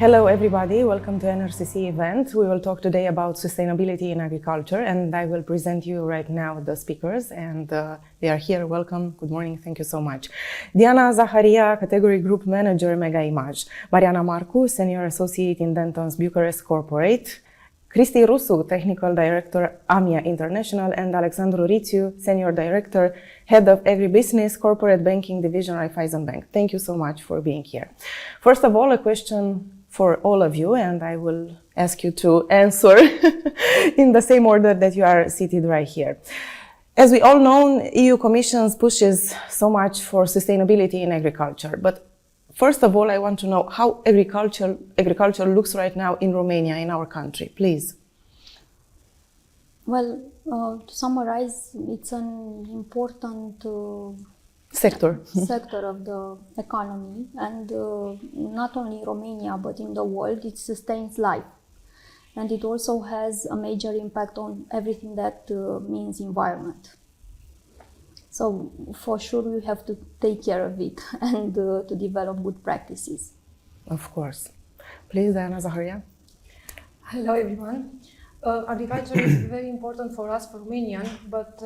Hello everybody, welcome to NRCC event. We will talk today about sustainability in agriculture, and I will present you right now the speakers, and they are here. Welcome, good morning, thank you so much. Diana Zaharia, Category Group Manager, Mega Image. Mariana Marcu, Senior Associate in Dentons Bucharest Corporate. Cristi Rusu, Technical Director, Amia International, and Alexandru Rițiu, Senior Director, Head of Agribusiness, Corporate Banking Division, Raiffeisen Bank. Thank you so much for being here. First of all, a question for all of you, and I will ask you to answer in the same order that you are seated right here. As we all know, EU Commission pushes so much for sustainability in agriculture, but first of all, I want to know how agriculture looks right now in Romania, in our country, please. Well, to summarize, it's an important sector of the economy, and not only in Romania but in the world. It sustains life, and it also has a major impact on everything that means environment. So for sure we have to take care of it and to develop good practices. Of course. Please, Diana Zaharia. Hello everyone. Agriculture is very important for us, for Romanian, but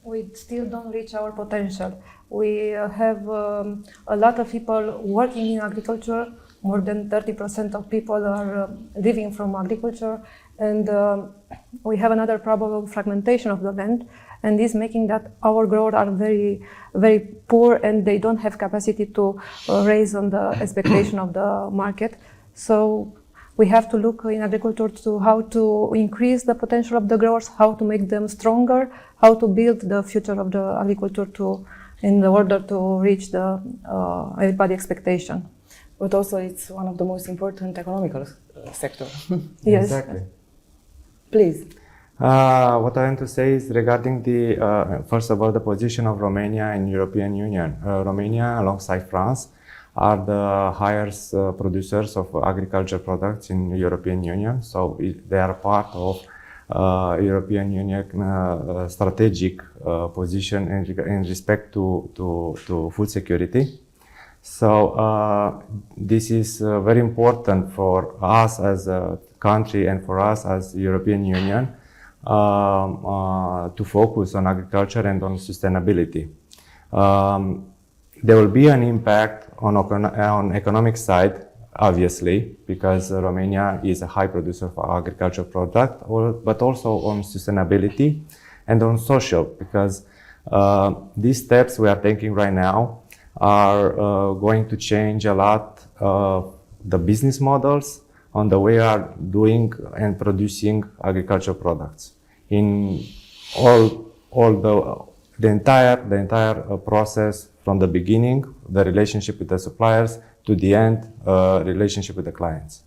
we still don't reach our potential. We have a lot of people working in agriculture. More than 30% of people are living from agriculture, and we have another problem of fragmentation of the land, and this making that our growers are very, very poor, and they don't have capacity to raise on the expectation of the market. So we have to look in agriculture to how to increase the potential of the growers, how to make them stronger, how to build the future of the agriculture in order to reach the everybody expectation. But also it's one of the most important economical sector. Yes. Exactly. Please. What I want to say is regarding the, first of all, the position of Romania in European Union. Romania, alongside France, are the highest producers of agriculture products in European Union. So they are part of European Union strategic position in respect to food security. So this is very important for us as a country and for us as European Union to focus on agriculture and on sustainability. There will be an impact on economic side, obviously, because Romania is a high producer for agricultural product, but also on sustainability and on social, because these steps we are taking right now are going to change a lot the business models on the way we are doing and producing agricultural products in the entire process, from the beginning, the relationship with the suppliers, to the end, relationship with the clients.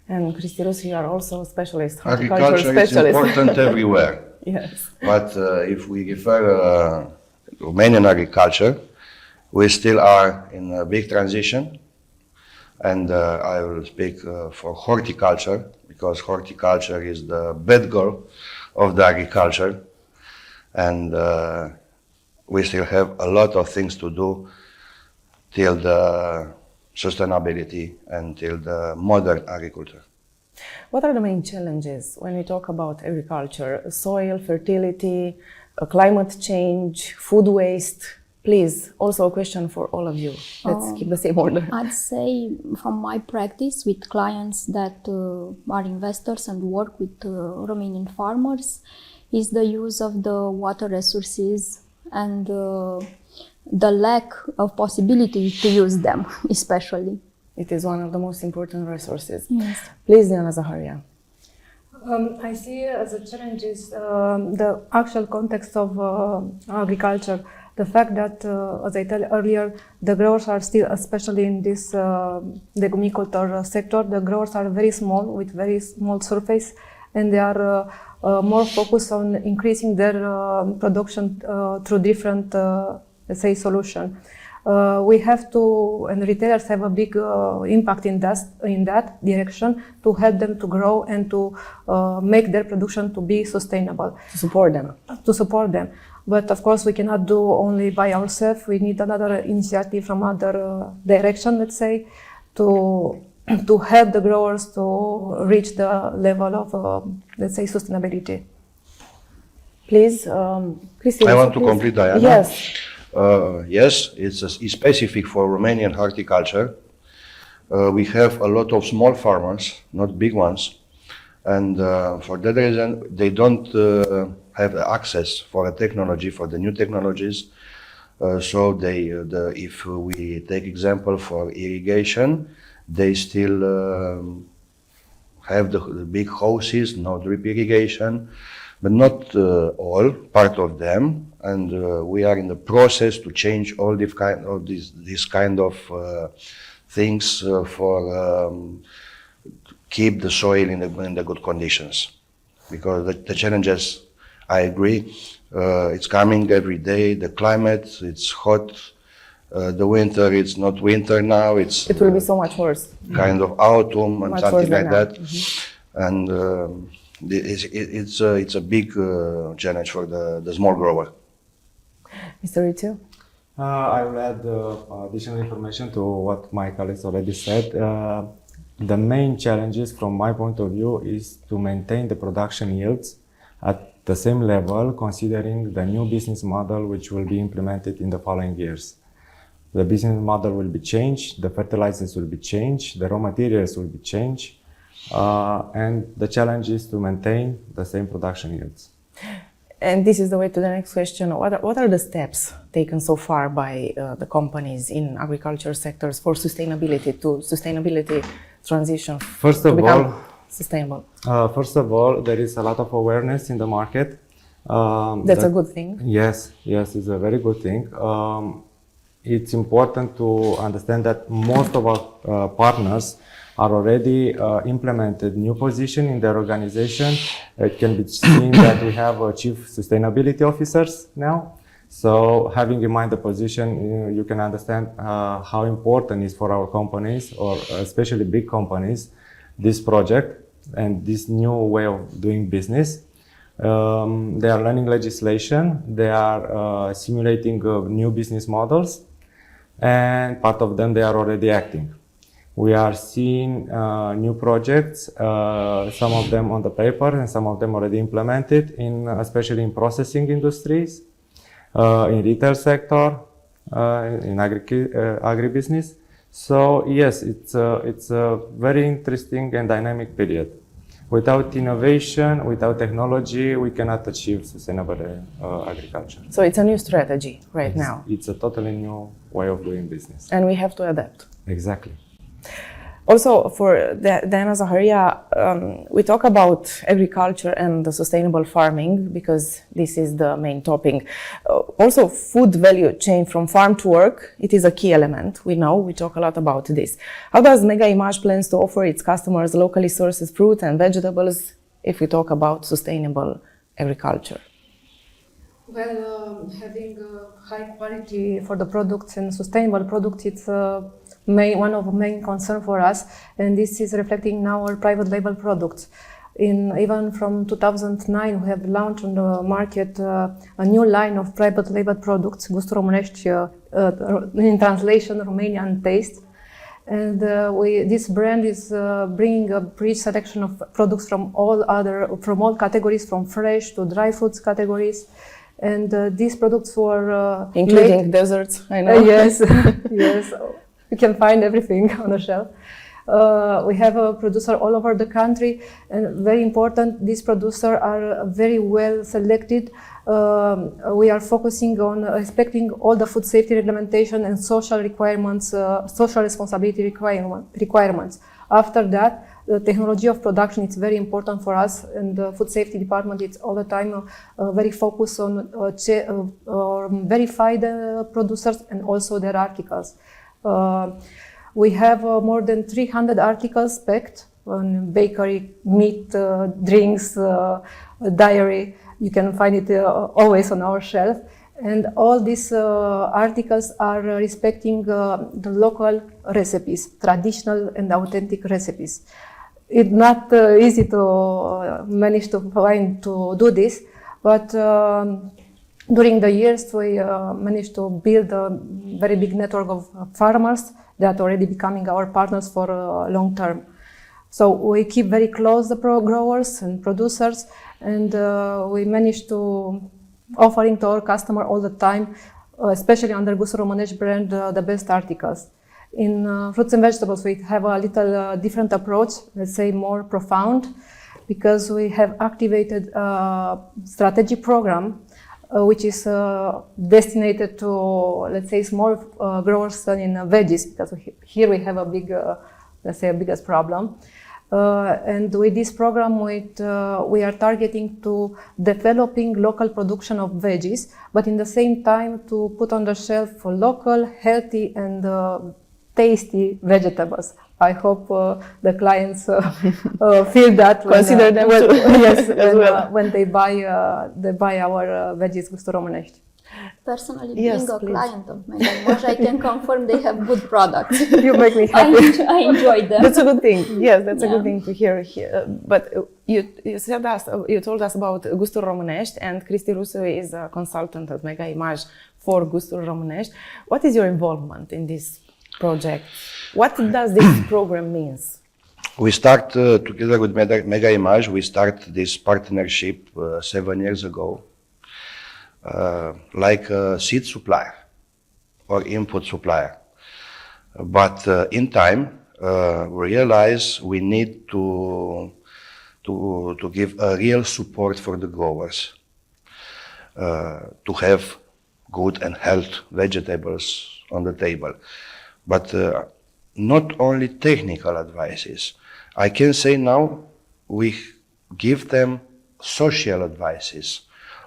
And Cristi Rusu, you are also a specialist, Agriculture is important everywhere. Yes. But if we refer Romanian agriculture, we still are in a big transition. And I will speak for horticulture, because horticulture is the bedrock of the agriculture. And we still have a lot of things to do till the sustainability and till the modern agriculture. What are the main challenges when we talk about agriculture? Soil, fertility, climate change, food waste? Please, also a question for all of you. Let's keep the same order. I'd say from my practice with clients that are investors and work with Romanian farmers is the use of the water resources and the lack of possibility to use them, especially. It is one of the most important resources. Yes. Please, Diana Zaharia. I see as a challenge is the actual context of agriculture. The fact that, as I told earlier, the growers are still, especially in this legumiculture sector, the growers are very small, with very small surface, and they are more focused on increasing their production through different, let's say, solution. We have to, and retailers have a big impact in that direction to help them to grow and to make their production to be sustainable. To support them. To support them. But of course, we cannot do only by ourselves. We need another initiative from other direction, let's say, to to help the growers to reach the level of, let's say, sustainability. Please, Cristi. I want to complete, Diana. Yes. Yes, it's specific for Romanian horticulture. We have a lot of small farmers, not big ones, and for that reason they don't have access for a technology, for the new technologies. So if we take example for irrigation, they still have the big hoses, no drip irrigation, but not all, part of them. And we are in the process to change all this kind of things for keep the soil in the good conditions. Because the challenges, I agree, it's coming every day. The climate, it's hot. The winter, it's not winter now. It will be so much worse. Kind of autumn and Much something like now. that. And it's a big challenge for the small grower. Mr. Rițiu? I will add additional information to what my colleagues already said. The main challenges from my point of view is to maintain the production yields at the same level, considering the new business model which will be implemented in the following years. The business model will be changed, the fertilizers will be changed, the raw materials will be changed, and the challenge is to maintain the same production yields. And this is the way to the next question. What are the steps taken so far by the companies in agriculture sectors for sustainability transition? First of all, sustainable. First of all, there is a lot of awareness in the market. That's a good thing. Yes, it's a very good thing. It's important to understand that most of our partners are already implemented new position in their organization. It can be seen that we have chief sustainability officers now. So having in mind the position, you can understand how important is for our companies, or especially big companies, this project and this new way of doing business. They are learning legislation, they are simulating new business models, and part of them they are already acting. We are seeing new projects, some of them on the paper and some of them already implemented, especially in processing industries, in retail sector, in agribusiness. So yes, it's a very interesting and dynamic period. Without innovation, without technology, we cannot achieve sustainable agriculture. So it's a new strategy right now. It's a totally new way of doing business. And we have to adapt. Exactly. Also, for Diana, Zaharia, we talk about agriculture and the sustainable farming because this is the main topic. Also, food value chain from farm to work, it is a key element. We know, we talk a lot about this. How does Mega Image plans to offer its customers locally sourced fruit and vegetables if we talk about sustainable agriculture? Well, having high quality for the products and sustainable products, it's one of the main concern for us, and this is reflecting in our private label products. Even from 2009, we have launched on the market a new line of private label products, Gustul Românești, in translation, Romanian taste. And this brand is bringing a rich selection of products from all categories, from fresh to dry foods categories. And these products were including desserts, I know. Yes, yes. You can find everything on the shelf. We have a producer all over the country, and very important, these producers are very well selected. We are focusing on respecting all the food safety reglementation and social requirements, social responsibility requirements. After that, the technology of production is very important for us, and the food safety department is all the time very focused on verify the producers and also their articles. We have more than 300 articles packed on bakery, meat, drinks, dairy. You can find it always on our shelf. And all these articles are respecting the local recipes, traditional and authentic recipes. It's not easy to manage to do this, but During the years, we managed to build a very big network of farmers that are already becoming our partners for long term. So we keep very close the growers and producers, and we managed to offering to our customer all the time, especially under Gusto Românești brand, the best articles. In fruits and vegetables, we have a little different approach, let's say more profound, because we have activated a strategy program which is destined to, let's say, small growers in veggies, because here we have a big, let's say, a biggest problem. And with this program, we are targeting to developing local production of veggies, but in the same time to put on the shelf for local, healthy, and tasty vegetables. I hope the clients feel that consider them when, too. Yes, well. when they buy our veggies Gusto Românești. Personally, Yes, being a please. client of Mega Image, I can confirm they have good products. You make me happy. I enjoy them. That's a good thing. Yes, that's a Yeah. good thing to hear. But you told us about Gusto Românești, and Cristi Rusu is a consultant at Mega Image for Gusto Românești. What is your involvement in this project? What does this program means? We start together with Mega Image. We start this partnership 7 years ago, like a seed supplier or input supplier. But in time, we realize we need to give a real support for the growers to have good and healthy vegetables on the table. But not only technical advices. I can say now we give them social advices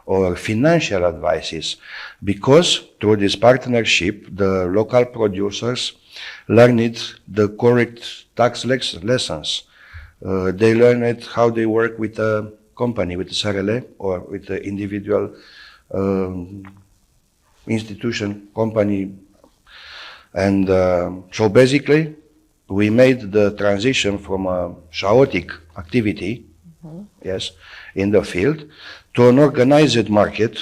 or financial advices, because through this partnership, the local producers learned the correct tax lessons. They learned how they work with a company, with a SRL or with an individual institution, company. And so basically, we made the transition from a chaotic activity, yes, in the field, to an organized market,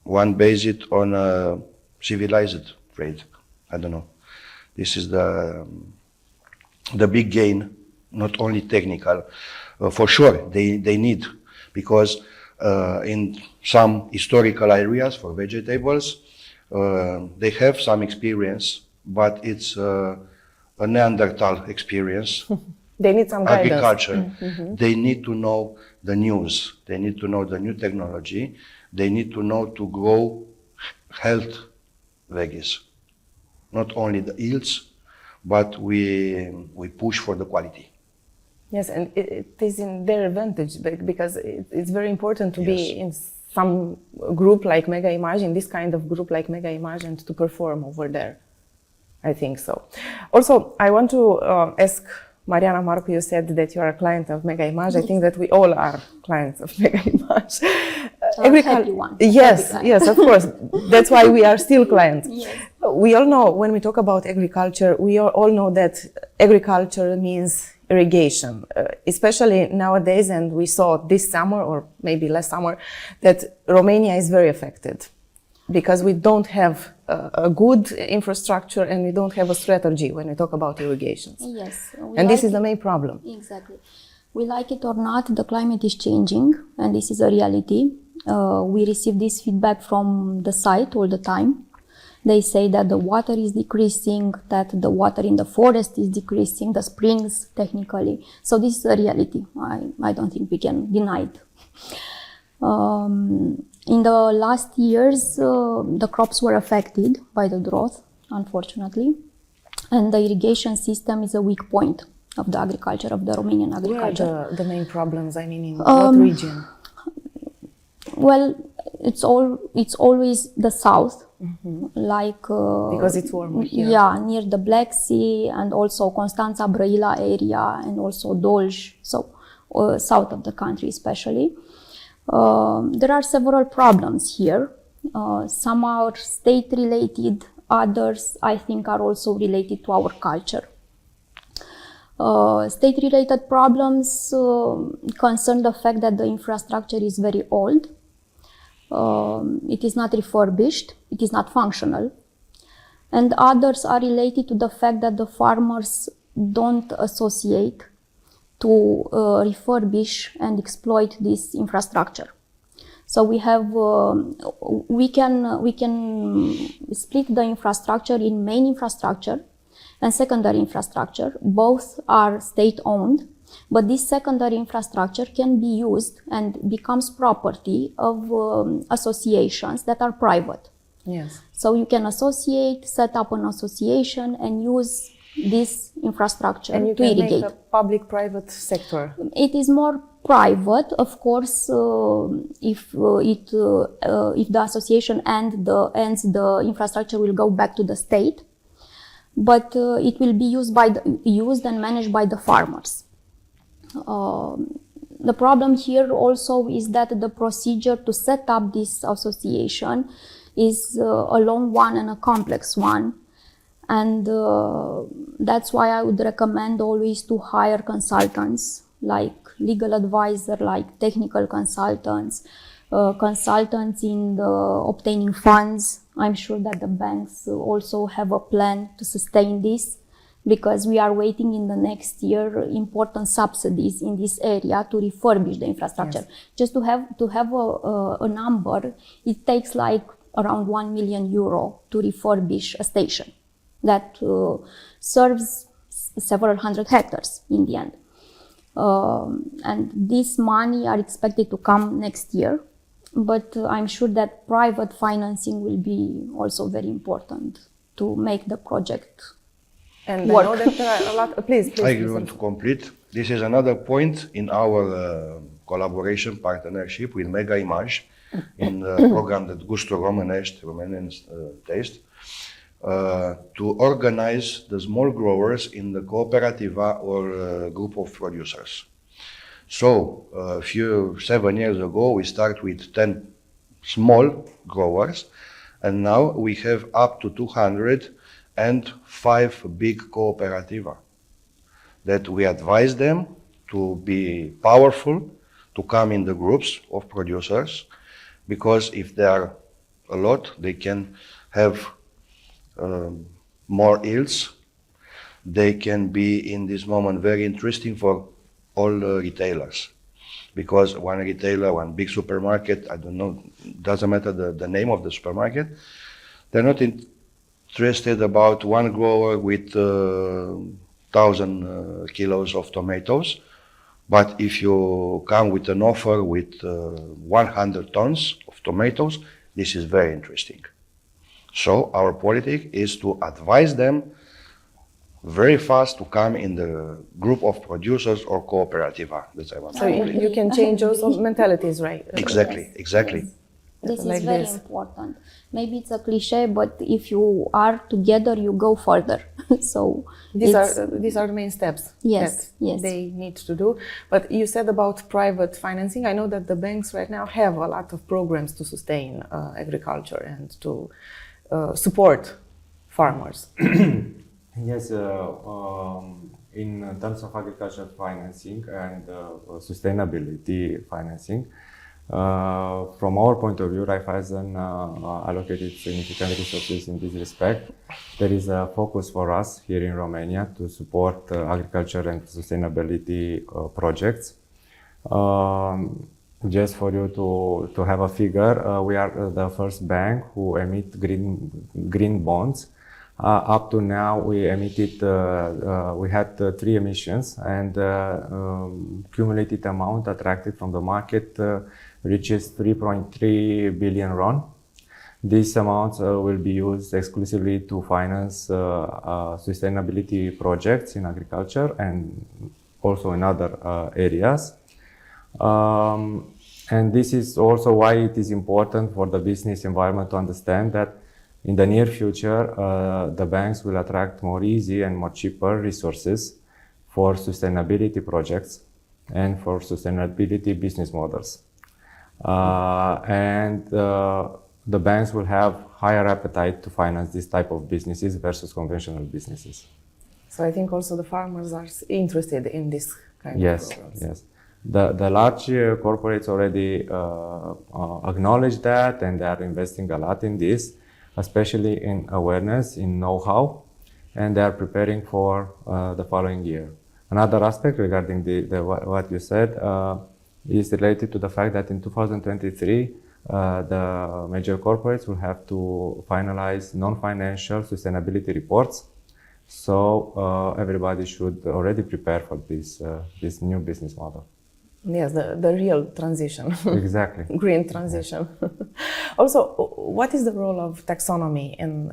one based on a civilized trade. I don't know. This is the big gain, not only technical. For sure, they need, because in some historical areas for vegetables, they have some experience, but it's a Neanderthal experience. They need some guidance. Agriculture. They need to know the news. They need to know the new technology. They need to know to grow health veggies. Not only the yields, but we push for the quality. Yes, and it is in their advantage, because it's very important to be in some group like Mega Image, in this kind of group like Mega Image, and to perform over there. I think so. Also, I want to ask Mariana, Marcu, you said that you are a client of Mega Image. I think that we all are clients of Mega Image. Everyone. Yes, yes, of course. That's why we are still clients. Yes. We all know, when we talk about agriculture, we all know that agriculture means irrigation, especially nowadays, and we saw this summer, or maybe last summer, that Romania is very affected, because we don't have a good infrastructure and we don't have a strategy when we talk about irrigations. Yes. And this is the main problem. Exactly. We like it or not, the climate is changing, and this is a reality. We receive this feedback from the site all the time. They say that the water is decreasing, that the water in the forest is decreasing, the springs technically. So this is a reality. I don't think we can deny it. In the last years, the crops were affected by the drought, unfortunately, and the irrigation system is a weak point of the agriculture, of the Romanian agriculture. Where are the main problems? I mean, in what region? Well, it's always the south, like because it's warmer here. Yeah, near the Black Sea, and also Constanța, Brăila area, and also Dolj, so south of the country especially. There are several problems here. Some are state-related, others I think are also related to our culture. State-related problems concern the fact that the infrastructure is very old. it is not refurbished, it is not functional. And others are related to the fact that the farmers don't associate to refurbish and exploit this infrastructure. So we have, we can split the infrastructure in main infrastructure and secondary infrastructure. Both are state-owned, but this secondary infrastructure can be used and becomes property of associations that are private. Yes. So you can associate, set up an association and use this infrastructure And you to can irrigate. make a public-private sector. It is more private, of course, if the association ends, the infrastructure will go back to the state, but it will be used and managed by the farmers. The problem here also is that the procedure to set up this association is a long one and a complex one. And that's why I would recommend always to hire consultants, like legal advisor, like technical consultants, consultants in the obtaining funds. I'm sure that the banks also have a plan to sustain this, because we are waiting in the next year important subsidies in this area to refurbish the infrastructure. Yes. Just to have a number, it takes like around €1 million to refurbish a station that serves several hundred hectares in the end. And this money are expected to come next year, but I'm sure that private financing will be also very important to make the project and work. I know that there are a lot. Please. I want to complete. This is another point in our collaboration partnership with Mega Image in the program that Gustul Românești, Romanian Taste, to organize the small growers in the cooperativa or group of producers. So, 7 years ago, we start with 10 small growers, and now we have up to 200 and 5 big cooperativa that we advise them to be powerful, to come in the groups of producers, because if there are a lot, they can have more yields. They can be in this moment very interesting for all retailers, because one retailer, one big supermarket, I don't know, doesn't matter the name of the supermarket, they're not interested about one grower with 1,000 kilos of tomatoes. But if you come with an offer with 100 tons of tomatoes, this is very interesting. So our politic is to advise them very fast to come in the group of producers or cooperativa. That's what I want So you can change those mentalities, right? Exactly, Yes. exactly. This Like is very this. important. Maybe it's a cliche, but if you are together, you go further. So These are the main steps Yes, that yes. they need to do. But you said about private financing. I know that the banks right now have a lot of programs to sustain agriculture and to support farmers. Yes, in terms of agriculture financing and sustainability financing, from our point of view, Raiffeisen allocated significant resources in this respect. There is a focus for us here in Romania to support agriculture and sustainability projects. Just for you to have a figure, we are the first bank who emit green bonds. Up to now, we had 3 emissions, and cumulated amount attracted from the market reaches RON 3.3 billion. These amounts will be used exclusively to finance sustainability projects in agriculture and also in other areas. And this is also why it is important for the business environment to understand that in the near future, the banks will attract more easy and more cheaper resources for sustainability projects and for sustainability business models. The banks will have higher appetite to finance this type of businesses versus conventional businesses. So I think also the farmers are interested in this kind of programs. Yes. The large corporates already acknowledge that, and they are investing a lot in this, especially in awareness, in know-how, and they are preparing for the following year. Another aspect regarding what you said is related to the fact that in 2023, the major corporates will have to finalize non-financial sustainability reports. So everybody should already prepare for this new business model. Yes, the real transition. Exactly. Green transition. Also, what is the role of taxonomy in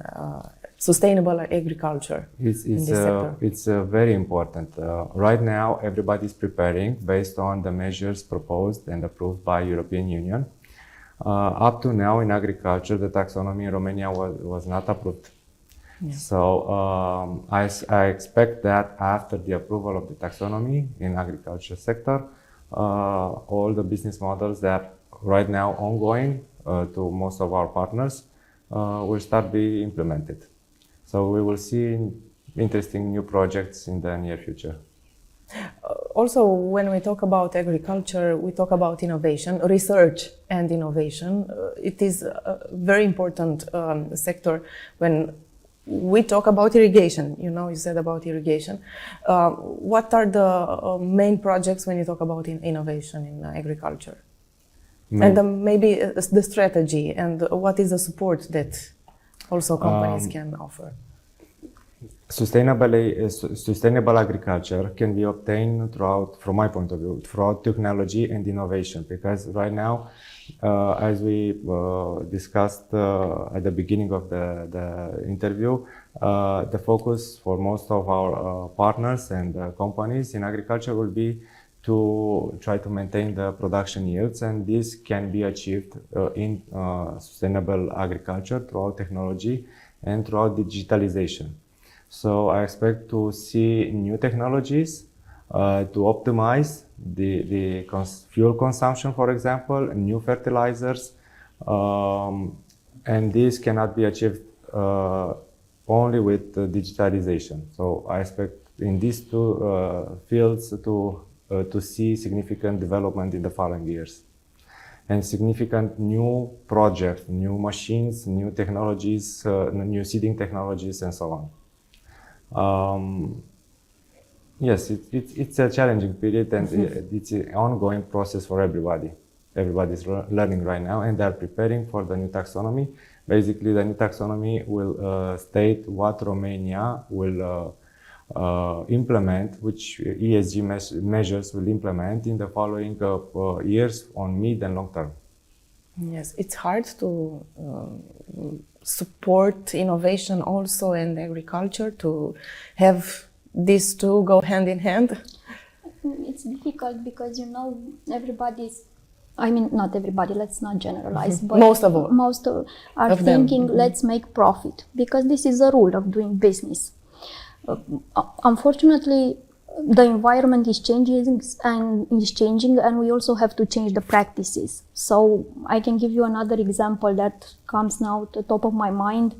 sustainable agriculture in this sector? It's very important. Right now, everybody is preparing based on the measures proposed and approved by European Union. Up to now, in agriculture, the taxonomy in Romania was not approved. Yeah. So I expect that after the approval of the taxonomy in agriculture sector, all the business models that right now ongoing to most of our partners will start be implemented. So we will see interesting new projects in the near future. Also, when we talk about agriculture, we talk about innovation, research and innovation. It is a very important sector when we talk about irrigation. You know, you said about irrigation. What are the main projects when you talk about innovation in agriculture? And maybe the strategy, and what is the support that also companies can offer? Sustainable agriculture can be obtained throughout, from my point of view, throughout technology and innovation. Because right now, as we discussed at the beginning of the interview, the focus for most of our partners and companies in agriculture will be to try to maintain the production yields, and this can be achieved in sustainable agriculture throughout technology and throughout digitalization. So I expect to see new technologies to optimize the fuel consumption, for example, new fertilizers, and this cannot be achieved only with digitalization. So I expect in these two fields to see significant development in the following years, and significant new projects, new machines, new technologies, new seeding technologies, and so on. Yes, it's a challenging period, and it's an ongoing process for everybody. Everybody's learning right now, and they're preparing for the new taxonomy. Basically, the new taxonomy will state what Romania will implement, which ESG measures will implement in the following years on mid and long term. Yes, it's hard to support innovation also in agriculture, to have these two go hand in hand. It's difficult because, you know, I mean, not everybody, let's not generalize, but most of all. Most are thinking, let's make profit, because this is a rule of doing business. Unfortunately, the environment is changing, and we also have to change the practices. So I can give you another example that comes now to the top of my mind.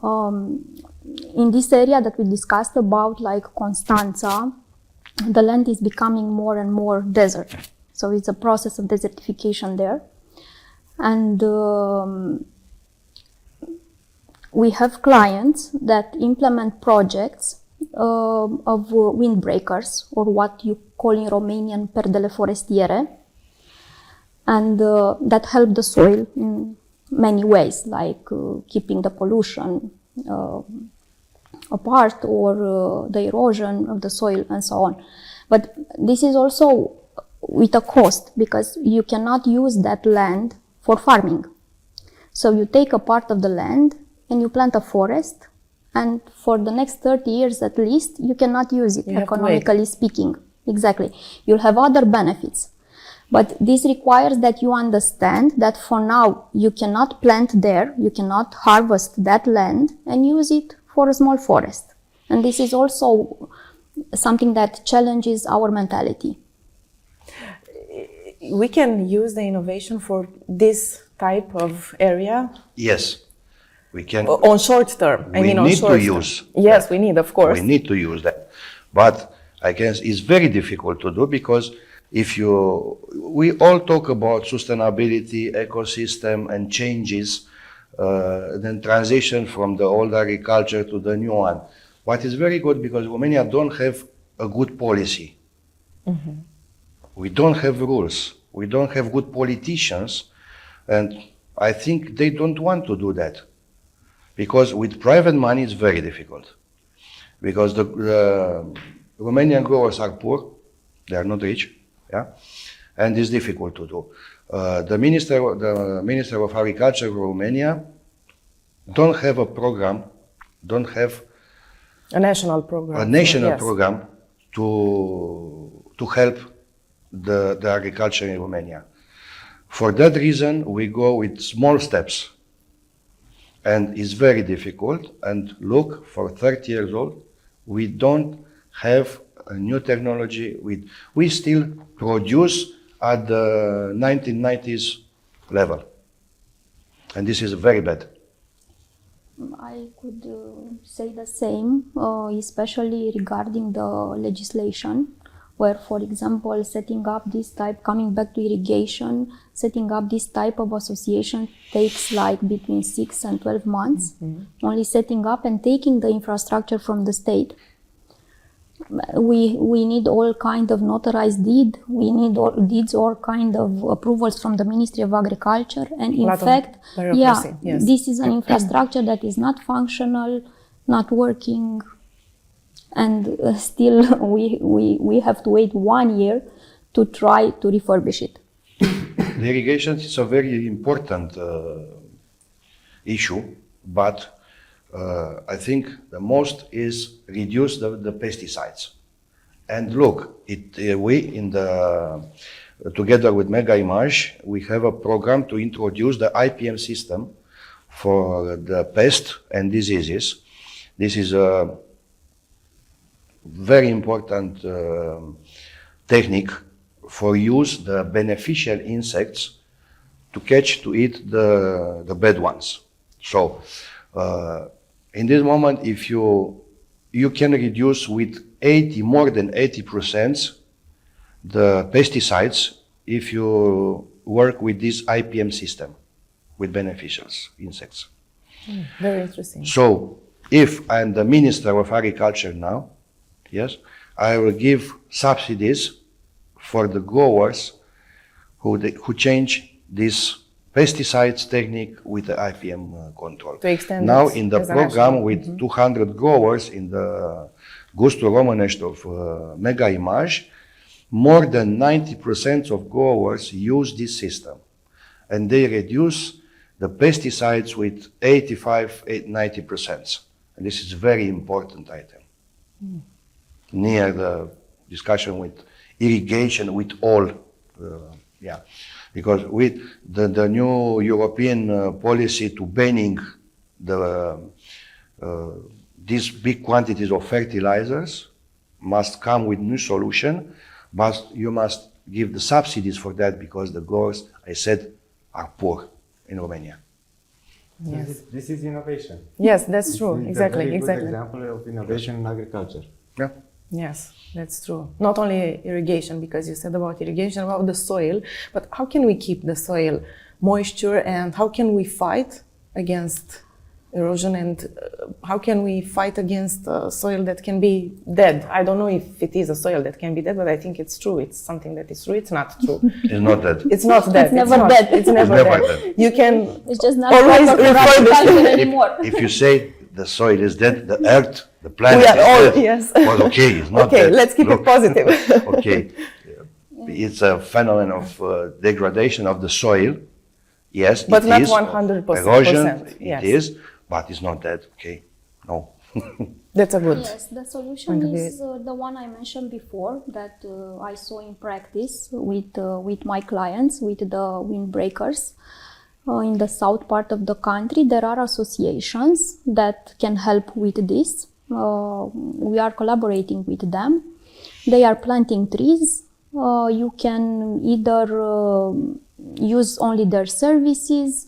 In this area that we discussed about, like Constanța, the land is becoming more and more desert. So it's a process of desertification there. And we have clients that implement projects of windbreakers, or what you call in Romanian perdele forestiere, and that help the soil in many ways, like keeping the pollution apart, or the erosion of the soil, and so on. But this is also with a cost, because you cannot use that land for farming. So you take a part of the land and you plant a forest, and for the next 30 years at least, you cannot use it, economically speaking. Exactly. You'll have other benefits. But this requires that you understand that for now, you cannot plant there, you cannot harvest that land and use it for a small forest. And this is also something that challenges our mentality. We can use the innovation for this type of area? Yes, we can. On short term. We need to use. Yes, we need, of course. We need to use that. But I guess it's very difficult to do, because We all talk about sustainability, ecosystem, and changes, then transition from the old agriculture to the new one. But it's very good because Romania don't have a good policy. Mm-hmm. We don't have rules. We don't have good politicians, and I think they don't want to do that. Because with private money, it's very difficult. Because the Romanian growers are poor, they are not rich, yeah, and it's difficult to do. The Minister of Agriculture of Romania don't have a program, don't have a national program. A national program to help the agriculture in Romania. For that reason, we go with small steps. And it's very difficult. And look, for 30 years old, we don't have a new technology. We still produce at the 1990s level. And this is very bad. I could say the same, especially regarding the legislation, where, for example, setting up this type, coming back to irrigation, setting up this type of association takes like between 6 and 12 months, only setting up and taking the infrastructure from the state. We need all kind of notarized deed, we need all deeds, all kind of approvals from the Ministry of Agriculture, and in fact, this is an infrastructure that is not functional, not working, and still we have to wait 1 year to try to refurbish it. The irrigation is a very important issue, but I think the most is reduce the pesticides. And look, together with Mega Image, we have a program to introduce the IPM system for the pests and diseases. This is a very important technique for use the beneficial insects to eat the bad ones. So in this moment, if you can reduce with more than 80% the pesticides if you work with this IPM system with beneficial insects. Very interesting. So if I'm the Minister of Agriculture now, yes, I will give subsidies for the growers who change this pesticides technique with the IPM control. To extend now in the program with 200 growers in the Gustul Românești of Mega Image, more than 90% of growers use this system, and they reduce the pesticides with 85-90%. And this is a very important item. Near the discussion with irrigation with all, because with the new European policy to banning these big quantities of fertilizers must come with new solution, but you must give the subsidies for that because the growers, I said, are poor in Romania. Yes. This is innovation. Yes, that's true. It's Exactly. a very Exactly. good example of innovation in agriculture. Yeah. Yes, that's true. Not only irrigation, because you said about irrigation, about the soil, but how can we keep the soil moisture, and how can we fight against erosion, and how can we fight against soil that can be dead? I don't know if it is a soil that can be dead, but I think it's true. It's something that is true. It's not true. It's not dead. It's not dead. It's never dead. It's never dead. dead. You can It's just not always proper for refurbish agriculture it. anymore. If you say the soil is dead, the earth, the planet We are is all- dead. yes. Well, okay, it's not Okay, dead. let's keep it positive. Okay, it's a phenomenon of degradation of the soil. Yes, But it not is. 100%, Erosion, yes. it is, but it's not dead. Okay, no. That's a good. Yes, the solution is the one I mentioned before that I saw in practice with my clients, with the windbreakers. In the south part of the country, there are associations that can help with this. We are collaborating with them. They are planting trees. You can either use only their services,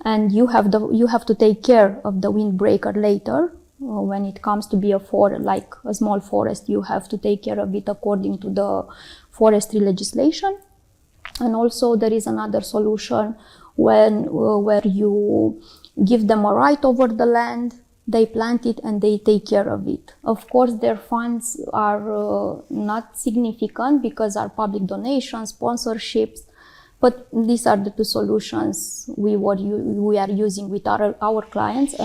and you have to take care of the windbreaker later. when it comes to be a like a small forest, you have to take care of it according to the forestry legislation. And also there is another solution where you give them a right over the land, they plant it and they take care of it. Of course, their funds are not significant because are public donations, sponsorships, but these are the two solutions we are using with our clients,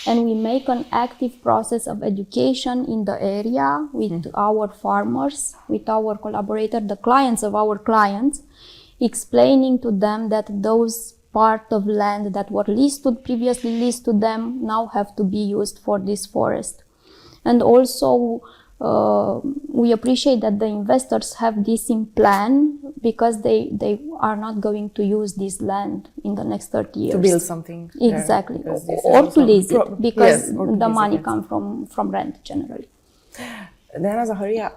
and we make an active process of education in the area with our farmers, with our collaborator, the clients of our clients, explaining to them that those part of land that were previously leased to them now have to be used for this forest. And also we appreciate that the investors have this in plan because they are not going to use this land in the next 30 years. To build something. Exactly. Or to lease it because the money it, comes from rent generally. Then, Zaharia,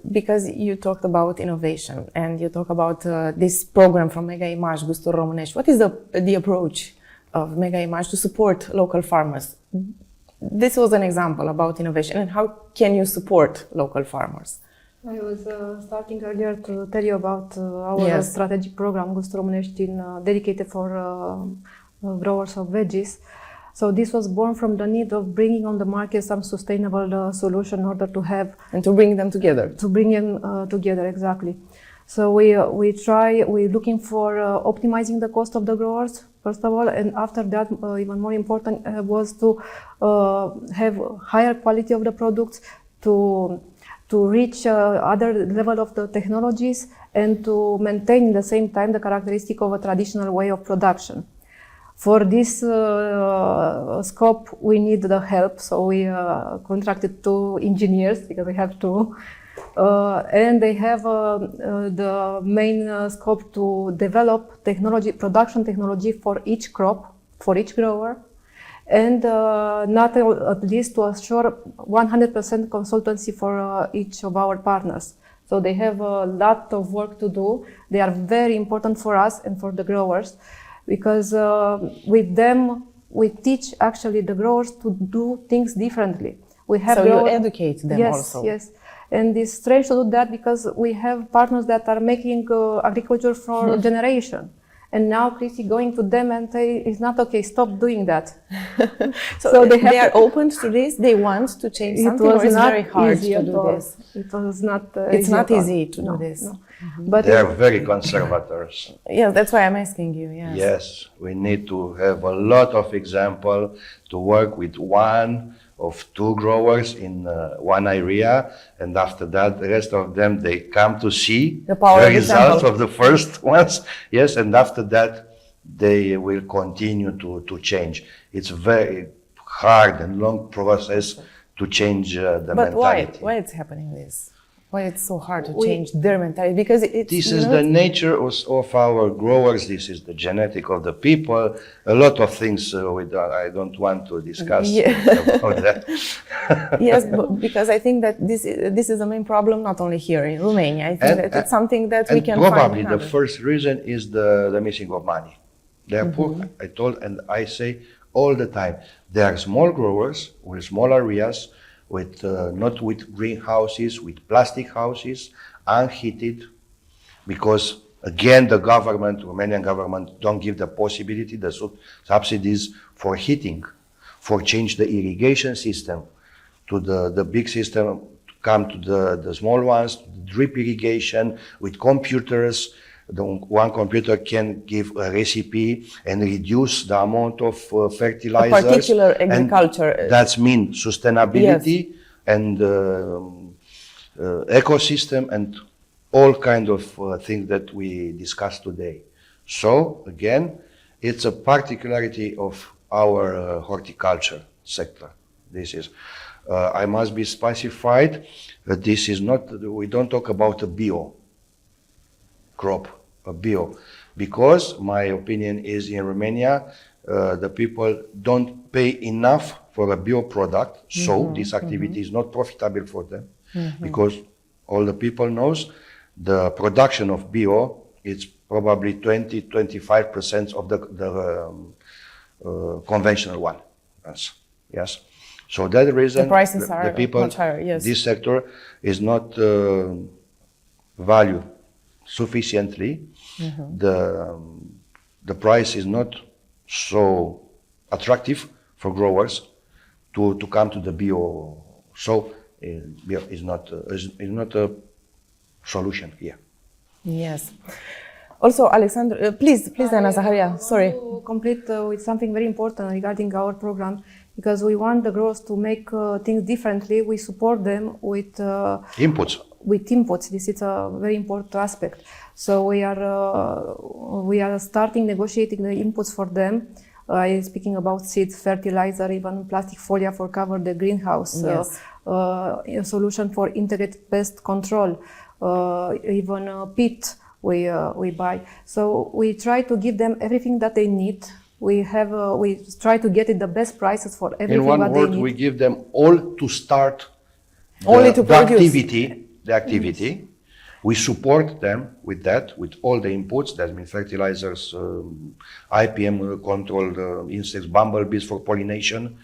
because you talked about innovation and you talk about this program from Mega Image, Gusturi Românești, what is the approach of Mega Image to support local farmers? This was an example about innovation, and how can you support local farmers? I was starting earlier to tell you about our strategic program, Gusturi Românești, dedicated for growers of veggies. So this was born from the need of bringing on the market some sustainable solution in order to have... And to bring them together. To bring them together, exactly. So we're looking for optimizing the cost of the growers, first of all, and after that, even more important was to have higher quality of the products, to reach other level of the technologies, and to maintain at the same time the characteristic of a traditional way of production. For this scope, we need the help, so we contracted 2 engineers because we have to, and they have the main scope to develop production technology for each crop, for each grower, and not at least to assure 100% consultancy for each of our partners. So they have a lot of work to do. They are very important for us and for the growers, because with them we teach actually the growers to do things differently. So you educate them also. Yes, and it's strange to do that because we have partners that are making agriculture for a generation, and now Cristi going to them and say it's not okay, stop doing that. So they are open to this. They want to change something, or it's very hard to do this. It was not. It's not easy to do this. No. But they are very conservators. Yeah, that's why I'm asking you. Yes. Yes, we need to have a lot of example to work with 1 or 2 growers in one area, and after that, the rest of them they come to see the results of the first ones. Yes, and after that, they will continue to change. It's very hard and long process to change the mentality. But why it's happening this? Why it's so hard to change their mentality? Because this is the nature of our growers. This is the genetic of the people. A lot of things I don't want to discuss about that. Yes, because I think that this is the main problem, not only here in Romania. I think that it's something that we can probably find. The first reason is the missing of money. They are poor. I told and I say all the time. They are small growers with small areas, with not with greenhouses, with plastic houses, unheated, because again the Romanian government don't give the possibility, the subsidies for heating, for change the irrigation system to the big system, to come to the small ones, drip irrigation with computers. One computer can give a recipe and reduce the amount of fertilizers. A particular agriculture. That means sustainability and ecosystem and all kind of things that we discussed today. So again, it's a particularity of our horticulture sector. This is, I must be specified that this is not, we don't talk about a bio crop, a bio, because my opinion is in Romania, the people don't pay enough for a bio product, so this activity is not profitable for them, because all the people knows the production of bio, it's probably 20-25% of the conventional one. Yes. So that the reason The prices are the people, much higher, yes. this sector is not valued sufficiently. The price is not so attractive for growers to come to the bio. So bio is not a solution here. Yes. Also, Alexandru, please, Diana, Zaharia, sorry. To complete with something very important regarding our program, because we want the growers to make things differently. We support them with Inputs. This is a very important aspect. So we are starting negotiating the inputs for them. Speaking about seeds, fertilizer, even plastic folia for cover the greenhouse, Yes. A solution for integrated pest control, even peat we buy. So we try to give them everything that they need. We try to get it the best prices for everything In one that word, they need. we give them all to start Only to the produce. the activity. We support them with that, with all the inputs, that means fertilizers, IPM control, insects, bumblebees for pollination,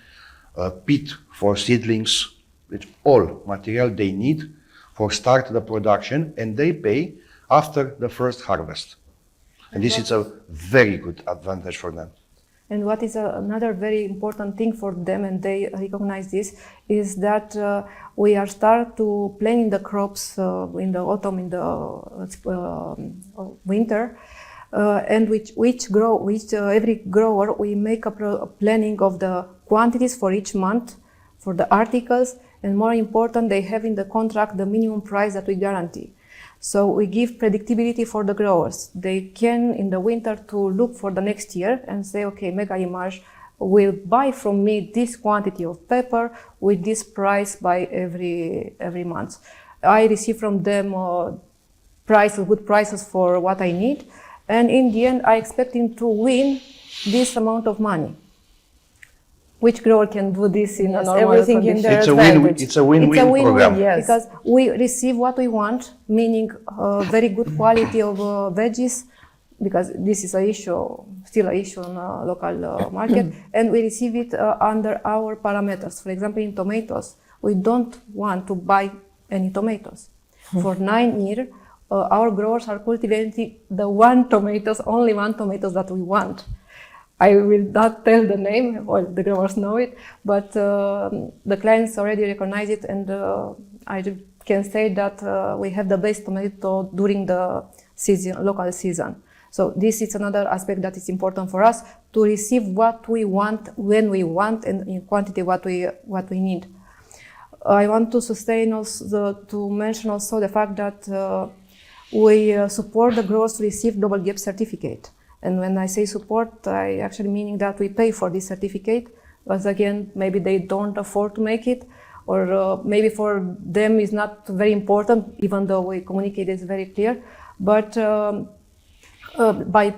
peat for seedlings, with all material they need for start the production, and they pay after the first harvest. And this is a very good advantage for them. And what is another very important thing for them, and they recognize this, is that we are start to planting the crops in the autumn, in the winter, and every grower we make a planning of the quantities for each month, for the articles, and more important, they have in the contract the minimum price that we guarantee. So we give predictability for the growers. They can, in the winter, to look for the next year and say, okay, Mega Image will buy from me this quantity of pepper with this price by every month. I receive from them good prices for what I need, and in the end, I expect him to win this amount of money. Which grower can do this in a normal everything in condition? their It's a win. advantage. It's a win-win It's a win-win, program. Yes. because we receive what we want, meaning very good quality of veggies, because this is still an issue on the local market, and we receive it under our parameters. For example, in tomatoes, we don't want to buy any tomatoes. For 9 years, our growers are cultivating only one tomatoes that we want. I will not tell the name, well, the growers know it, but the clients already recognize it, and I can say that we have the best tomato during the local season. So this is another aspect that is important for us, to receive what we want, when we want, and in quantity what we need. I want to to mention also the fact that we support the growers to receive double GAP certificate. And when I say support, I actually meaning that we pay for this certificate, because again, maybe they don't afford to make it, or maybe for them it's not very important, even though we communicate it's very clear. But by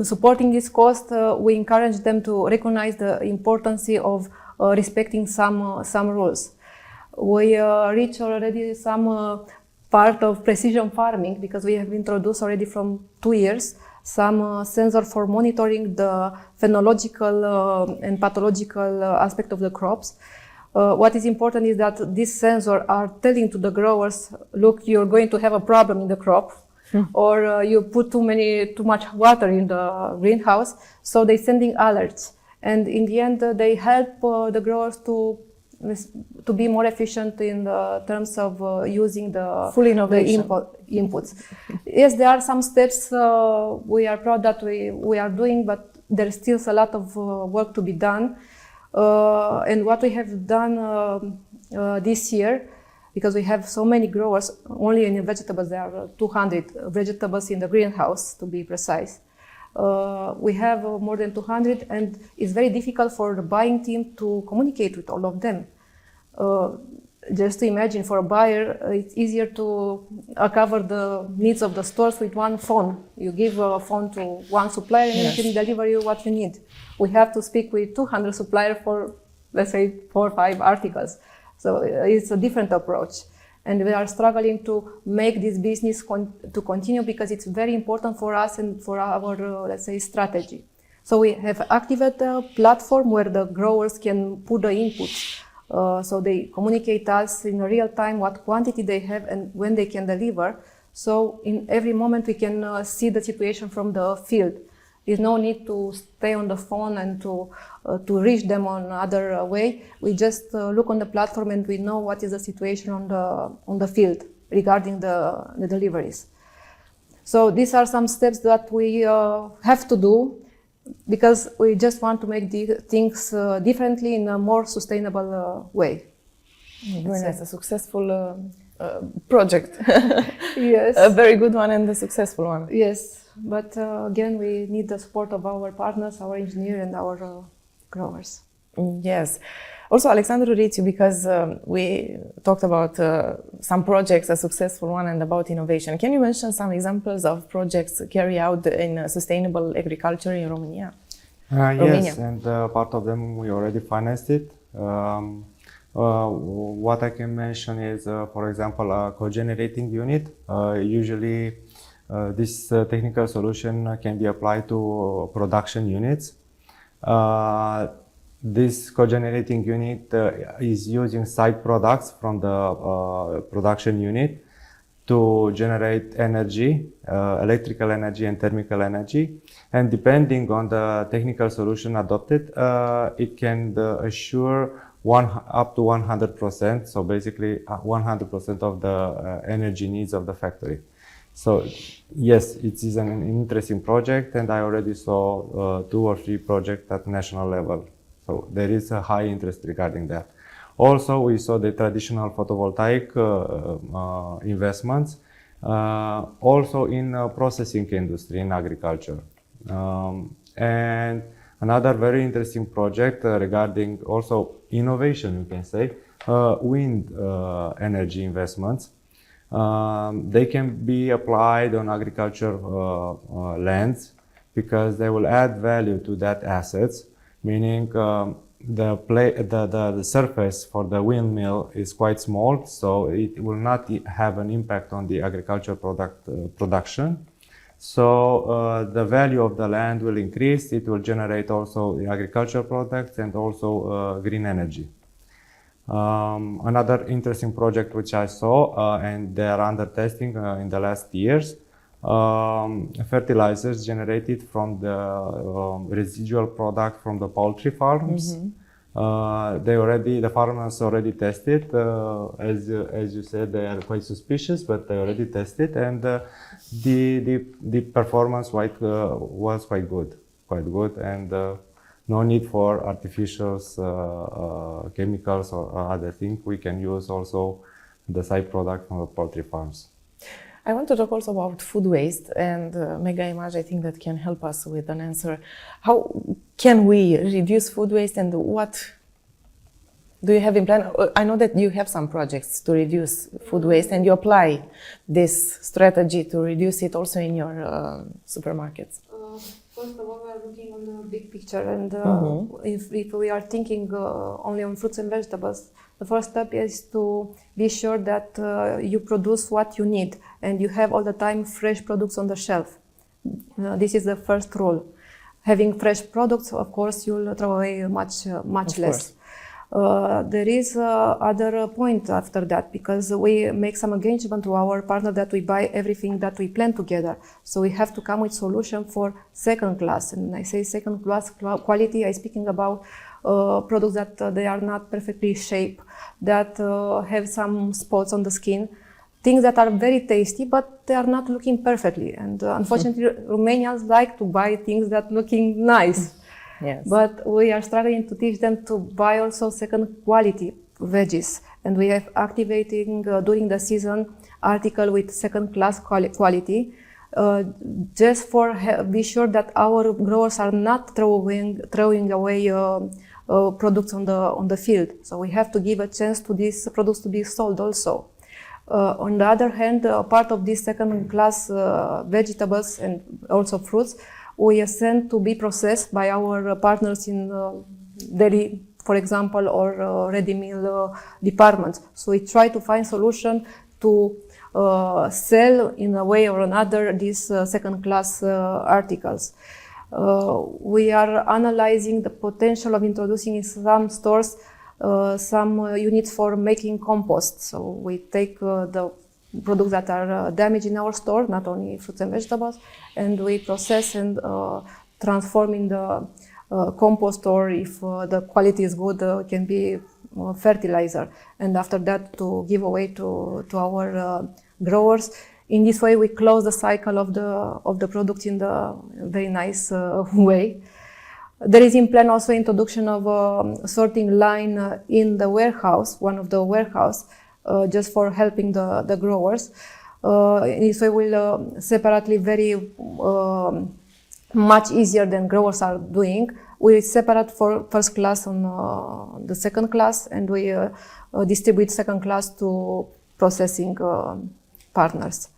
supporting this cost, we encourage them to recognize the importance of respecting some rules. We reach already some part of precision farming, because we have introduced already from 2 years some sensor for monitoring the phenological and pathological aspect of the crops. What is important is that these sensors are telling to the growers, look, you're going to have a problem in the crop, or you put too much water in the greenhouse, so they're sending alerts. And in the end, they help the growers to be more efficient in the terms of using the full innovation. The inputs. Yes, there are some steps we are proud that we are doing, but there's still a lot of work to be done. And what we have done this year, because we have so many growers, only in vegetables there are 200 vegetables in the greenhouse, to be precise. We have more than 200, and it's very difficult for the buying team to communicate with all of them. Just to imagine, for a buyer, it's easier to cover the needs of the stores with one phone. You give a phone to one supplier, and Yes. he can deliver you what you need. We have to speak with 200 suppliers for, let's say, 4 or 5 articles. So it's a different approach. And we are struggling to make this business to continue, because it's very important for us and for our, let's say, strategy. So we have activated a platform where the growers can put the inputs. So they communicate us in real time what quantity they have and when they can deliver. So in every moment we can see the situation from the field. There's no need to stay on the phone and to reach them on other way. We just look on the platform and we know what is the situation on the field regarding the deliveries. So these are some steps that we have to do because we just want to make the things differently in a more sustainable way. Very nice, a successful project. Yes. A very good one and a successful one. Yes. But again, we need the support of our partners, our engineers, and our growers. Yes. Also, Alexandru, Rițiu, because we talked about some projects, a successful one, and about innovation. Can you mention some examples of projects carried out in sustainable agriculture in Romania? Yes, and part of them we already financed it. What I can mention is, for example, a cogenerating unit. Usually, this technical solution can be applied to production units. This cogenerating unit is using side products from the production unit to generate energy, electrical energy and thermal energy. And depending on the technical solution adopted, it can assure up to 100%, so basically 100% of the energy needs of the factory. So yes, it is an interesting project, and I already saw 2 or 3 projects at national level. So there is a high interest regarding that. Also, we saw the traditional photovoltaic investments, also in processing industry, in agriculture. And another very interesting project regarding also innovation, you can say, wind energy investments. They can be applied on agriculture lands because they will add value to that assets, meaning the surface for the windmill is quite small, so it will not have an impact on the agriculture production. So the value of the land will increase. It will generate also the agricultural products and also green energy. Another interesting project which I saw, and they are under testing in the last years, fertilizers generated from the residual product from the poultry farms. The farmers already tested. As you said, they are quite suspicious, but they already tested, and the performance was quite good, and no need for artificial chemicals or other things. We can use also the side product from the poultry farms. I want to talk also about food waste, and Mega Image, I think that can help us with an answer. How can we reduce food waste, and what do you have in plan? I know that you have some projects to reduce food waste, and you apply this strategy to reduce it also in your supermarkets. First of all, we are looking on the big picture, and if we are thinking only on fruits and vegetables, the first step is to be sure that you produce what you need and you have all the time fresh products on the shelf. This is the first rule. Having fresh products, of course, you'll throw away much less. There is other point after that, because we make some engagement to our partner that we buy everything that we plant together. So we have to come with solution for second class. And I say second class quality, I'm speaking about products that they are not perfectly shaped, that have some spots on the skin, things that are very tasty, but they are not looking perfectly. And unfortunately, Romanians like to buy things that looking nice. Yes. But we are struggling to teach them to buy also second quality veggies. And we have activating during the season article with second class quality, just for be sure that our growers are not throwing away products on the field. So we have to give a chance to these products to be sold also. On the other hand, part of these second class vegetables and also fruits, we send to be processed by our partners in dairy, for example, or ready meal departments. So we try to find solution to sell in a way or another these second class articles. We are analyzing the potential of introducing in some stores some units for making compost. So we take the products that are damaged in our store, not only fruits and vegetables, and we process and transform in the compost, or if the quality is good, can be fertilizer, and after that to give away to our growers. In this way, we close the cycle of the product in the very nice way. There is in plan also introduction of a sorting line in the warehouse, one of the warehouse, just for helping the growers. In this way, we'll separately very much easier than growers are doing. We separate for first class on the second class, and we distribute second class to processing partners.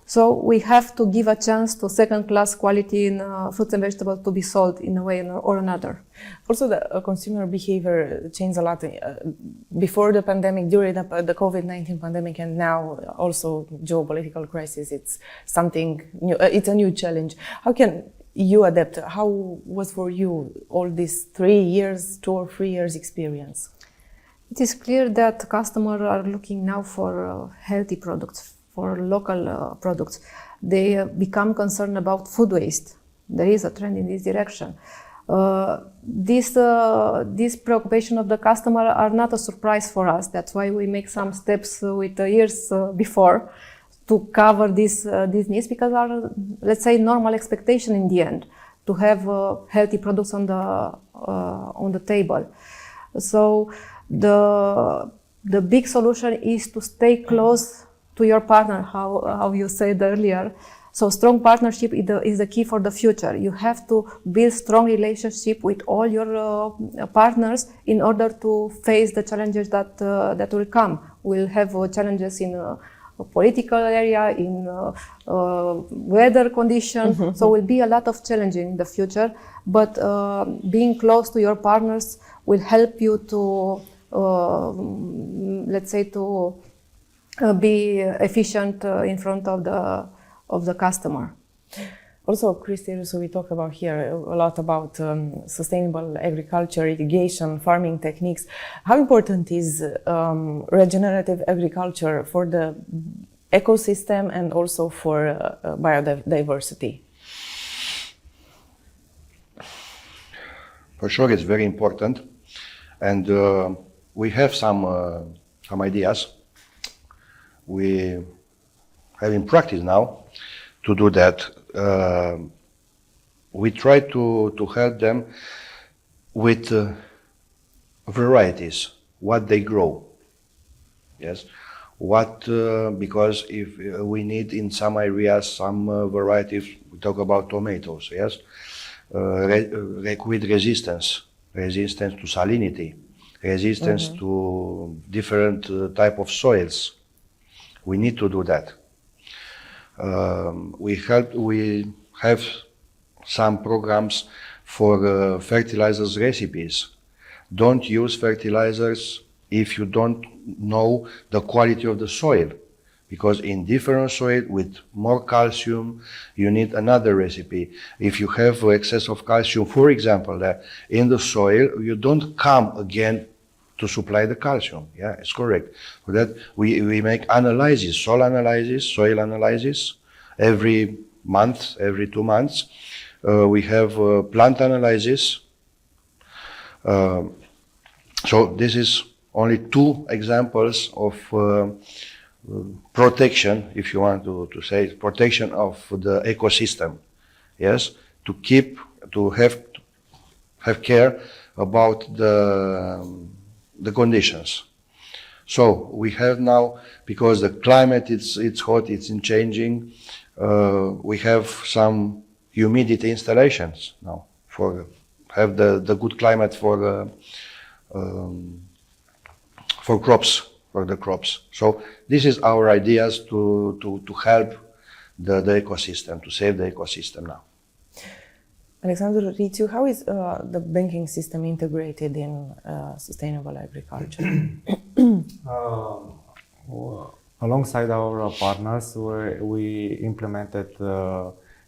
So we have to give a chance to second class quality in fruits and vegetables to be sold in a way or another. Also, the consumer behavior changed a lot before the pandemic, during the COVID-19 pandemic, and now also geopolitical crisis. It's something new. It's a new challenge. How can you adapt? How was for you all these 3 years, 2 or 3 years experience? It is clear that customers are looking now for healthy products, for local products. They become concerned about food waste. There is a trend in this direction. This preoccupation of the customer are not a surprise for us. That's why we make some steps with years before to cover these needs, because our, let's say, normal expectation in the end to have healthy products on the table. So the big solution is to stay close to your partner, how you said earlier. So strong partnership is the key for the future. You have to build strong relationship with all your partners in order to face the challenges that will come. We'll have challenges in political area, in weather conditions. Mm-hmm. So will be a lot of challenges in the future. But being close to your partners will help you to, let's say, to be efficient in front of the customer. Also, Cristi, Rusu, we talk about here a lot about sustainable agriculture, irrigation, farming techniques. How important is regenerative agriculture for the ecosystem and also for biodiversity? For sure, it's very important, and we have some ideas. We have in practice now to do that. We try to help them with varieties, what they grow. Yes, because if we need in some areas some varieties, we talk about tomatoes. Yes, with resistance to salinity, resistance mm-hmm. to different type of soils. We need to do that. We have some programs for fertilizers recipes. Don't use fertilizers if you don't know the quality of the soil, because in different soil with more calcium, you need another recipe. If you have excess of calcium, for example, in the soil, you don't come again to supply the calcium. Yeah, it's correct. For that, we make analysis, soil analysis, every month, every 2 months. We have plant analysis. So this is only 2 examples of protection, if you want to say, protection of the ecosystem. Yes, to have care about the conditions. So we have now, because the climate it's hot, it's changing. We have some humidity installations now for have the good climate for crops, for the crops. So this is our ideas to help the ecosystem, to save the ecosystem now. Alexandru, Rițiu, how is the banking system integrated in sustainable agriculture? Alongside our partners, we implemented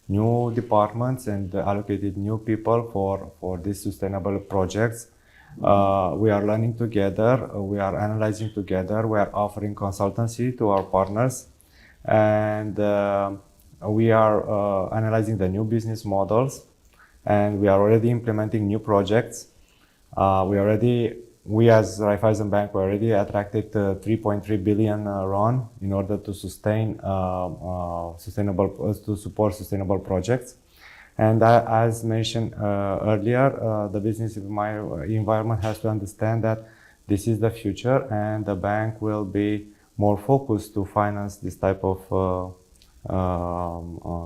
new departments and allocated new people for these sustainable projects. We are learning together, we are analyzing together, we are offering consultancy to our partners, and we are analyzing the new business models, and we are already implementing new projects. We as Raiffeisen Bank were already attracted 3.3 billion RON in order to sustain to support sustainable projects. And as mentioned earlier, the business environment has to understand that this is the future, and the bank will be more focused to finance this type of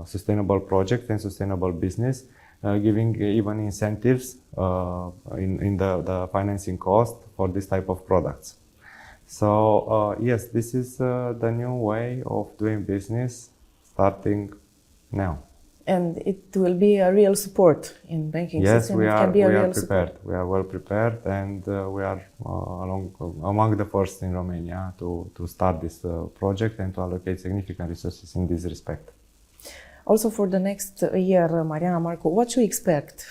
sustainable project and sustainable business, giving even incentives in the financing cost for this type of products. So yes, this is the new way of doing business starting now. And it will be a real support in banking system. Yes, it can be a we real are prepared. support. We are well prepared, and we are among the first in Romania to start this project and to allocate significant resources in this respect. Also for the next year, Mariana, Marcu, what should we expect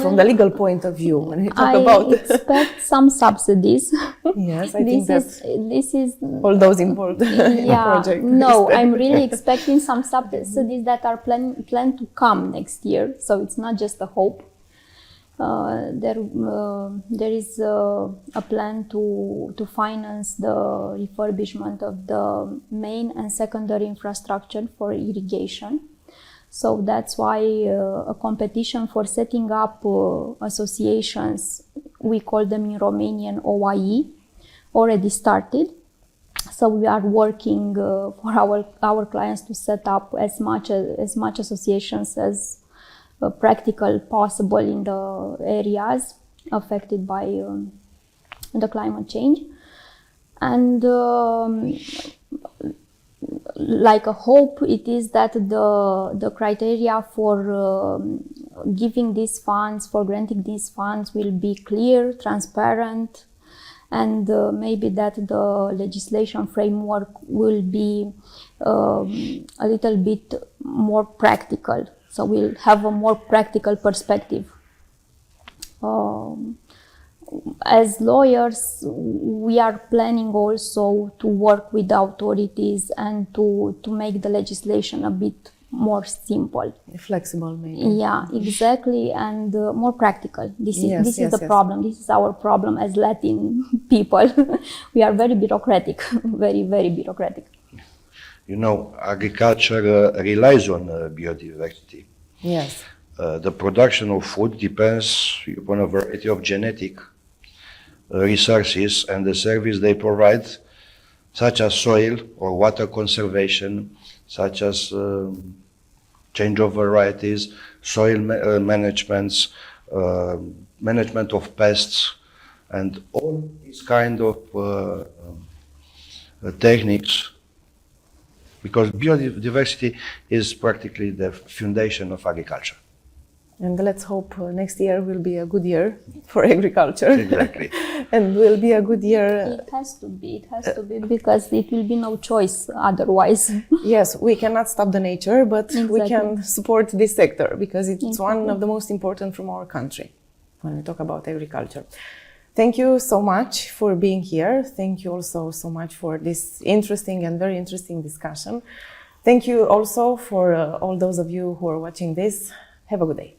from the legal point of view when we talk about? I expect some subsidies. Yes, I think this is all those involved in the project. No, I'm really expecting some subsidies that are planned to come next year. So it's not just a hope. There is a plan to finance the refurbishment of the main and secondary infrastructure for irrigation. So that's why a competition for setting up associations, we call them in Romanian OIE, already started. So we are working for our clients to set up as much associations as practical possible in the areas affected by the climate change. And like a hope, it is that the criteria for giving these funds, for granting these funds, will be clear, transparent, and maybe that the legislation framework will be a little bit more practical. So we'll have a more practical perspective. As lawyers, we are planning also to work with the authorities and to make the legislation a bit more simple. Flexible, maybe. Yeah, exactly, and more practical. This is the problem. This is our problem as Latin people. We are very bureaucratic, very, very bureaucratic. You know, agriculture relies on biodiversity. Yes. The production of food depends upon a variety of genetic resources and the service they provide, such as soil or water conservation, such as change of varieties, soil management of pests, and all these kind of techniques, because biodiversity is practically the foundation of agriculture. And let's hope next year will be a good year for agriculture. Exactly. And will be a good year. It has to be because it will be no choice otherwise. Yes, we cannot stop the nature, but we Exactly. can support this sector because it's Exactly. one of the most important from our country when we talk about agriculture. Thank you so much for being here. Thank you also so much for this interesting and very interesting discussion. Thank you also for all those of you who are watching this. Have a good day.